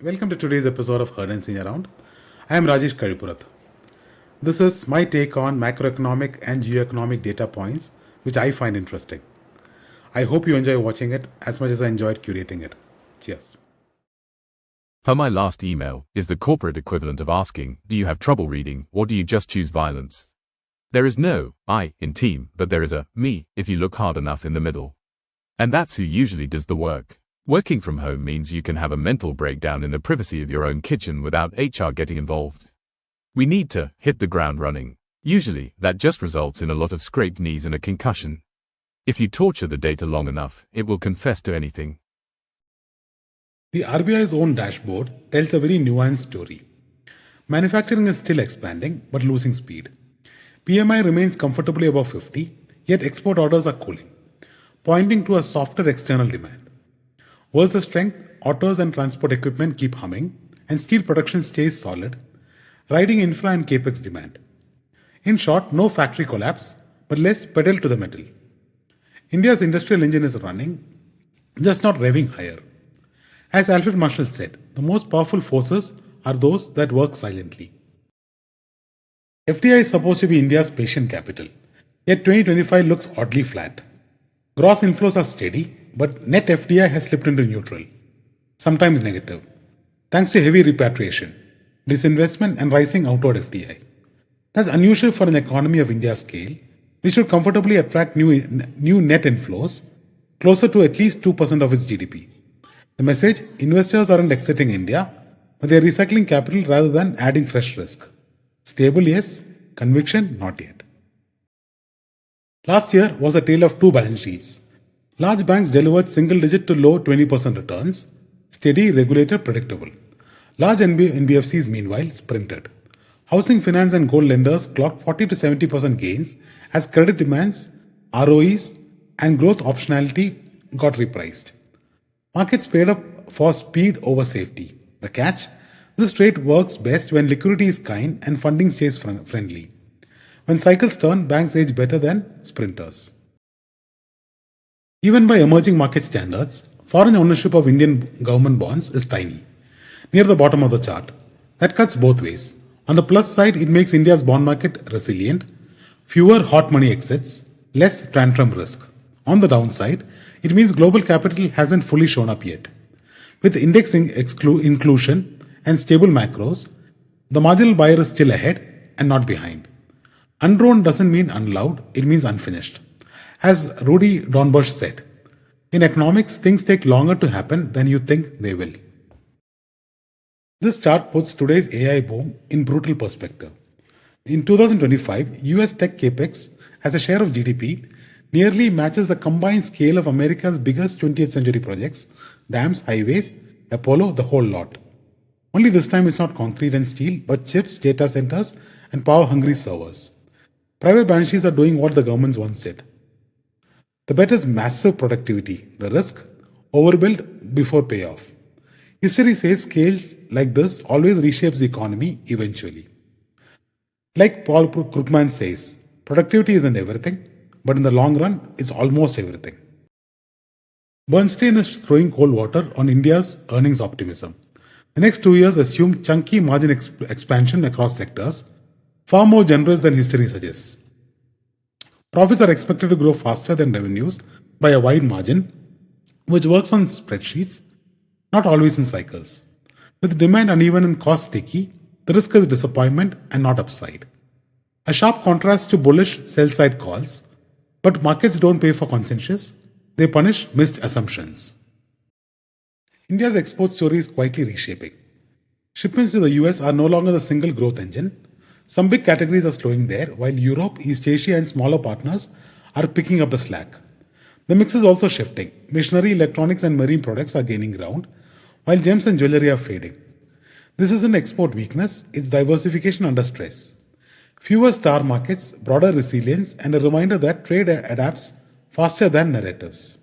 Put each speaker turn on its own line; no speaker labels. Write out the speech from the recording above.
Welcome to today's episode of Heard and Seen Around. I am Rajesh Karipurath. This is my take on macroeconomic and geoeconomic data points which I find interesting. I hope you enjoy watching it as much as I enjoyed curating it. Cheers.
Per my last email is the corporate equivalent of asking, do you have trouble reading or do you just choose violence? There is no I in team, but there is a me if you look hard enough in the middle. And that's who usually does the work. Working from home means you can have a mental breakdown in the privacy of your own kitchen without HR getting involved. We need to hit the ground running. Usually, that just results in a lot of scraped knees and a concussion. If you torture the data long enough, it will confess to anything.
The RBI's own dashboard tells a very nuanced story. Manufacturing is still expanding but losing speed. PMI remains comfortably above 50, yet export orders are cooling, pointing to a softer external demand. Versus strength, autos and transport equipment keep humming, and steel production stays solid, riding infra and Capex demand. In short, no factory collapse, but less pedal to the metal. India's industrial engine is running, just not revving higher. As Alfred Marshall said, the most powerful forces are those that work silently. FDI is supposed to be India's patient capital, yet 2025 looks oddly flat. Gross inflows are steady, but net FDI has slipped into neutral, sometimes negative, thanks to heavy repatriation, disinvestment and rising outward FDI. That's unusual for an economy of India's scale, which should comfortably attract new net inflows closer to at least 2% of its GDP. The message, investors aren't exiting India, but they are recycling capital rather than adding fresh risk. Stable, yes. Conviction, not yet. Last year was a tale of two balance sheets. Large banks delivered single-digit to low 20% returns, steady, regulated, predictable. Large NBFCs, meanwhile, sprinted. Housing finance and gold lenders clocked 40 to 70% gains as credit demands, ROEs, and growth optionality got repriced. Markets paid up for speed over safety. The catch? This trade works best when liquidity is kind and funding stays friendly. When cycles turn, banks age better than sprinters. Even by emerging market standards, foreign ownership of Indian government bonds is tiny, near the bottom of the chart. That cuts both ways. On the plus side, it makes India's bond market resilient, fewer hot money exits, less tantrum risk. On the downside, it means global capital hasn't fully shown up yet. With indexing inclusion and stable macros, the marginal buyer is still ahead and not behind. Undrawn doesn't mean unloved, it means unfinished. As Rudy Dornbush said, in economics, things take longer to happen than you think they will. This chart puts today's AI boom in brutal perspective. In 2025, US tech Capex as a share of GDP nearly matches the combined scale of America's biggest 20th century projects, dams, highways, Apollo, the whole lot. Only this time it's not concrete and steel, but chips, data centers, and power-hungry servers. Private balance sheets are doing what the governments once did. The bet is massive productivity. The risk? Overbuild before payoff. History says scale like this always reshapes the economy eventually. Like Paul Krugman says, productivity isn't everything, but in the long run, it's almost everything. Bernstein is throwing cold water on India's earnings optimism. The next 2 years assume chunky margin expansion across sectors, far more generous than history suggests. Profits are expected to grow faster than revenues by a wide margin, which works on spreadsheets, not always in cycles. With demand uneven and cost sticky, the risk is disappointment and not upside. A sharp contrast to bullish sell-side calls, but markets don't pay for consensus, they punish missed assumptions. India's export story is quietly reshaping. Shipments to the US are no longer the single growth engine. Some big categories are slowing there, while Europe, East Asia, and smaller partners are picking up the slack. The mix is also shifting. Machinery, electronics, and marine products are gaining ground, while gems and jewelry are fading. This isn't export weakness, it's diversification under stress. Fewer star markets, broader resilience, and a reminder that trade adapts faster than narratives.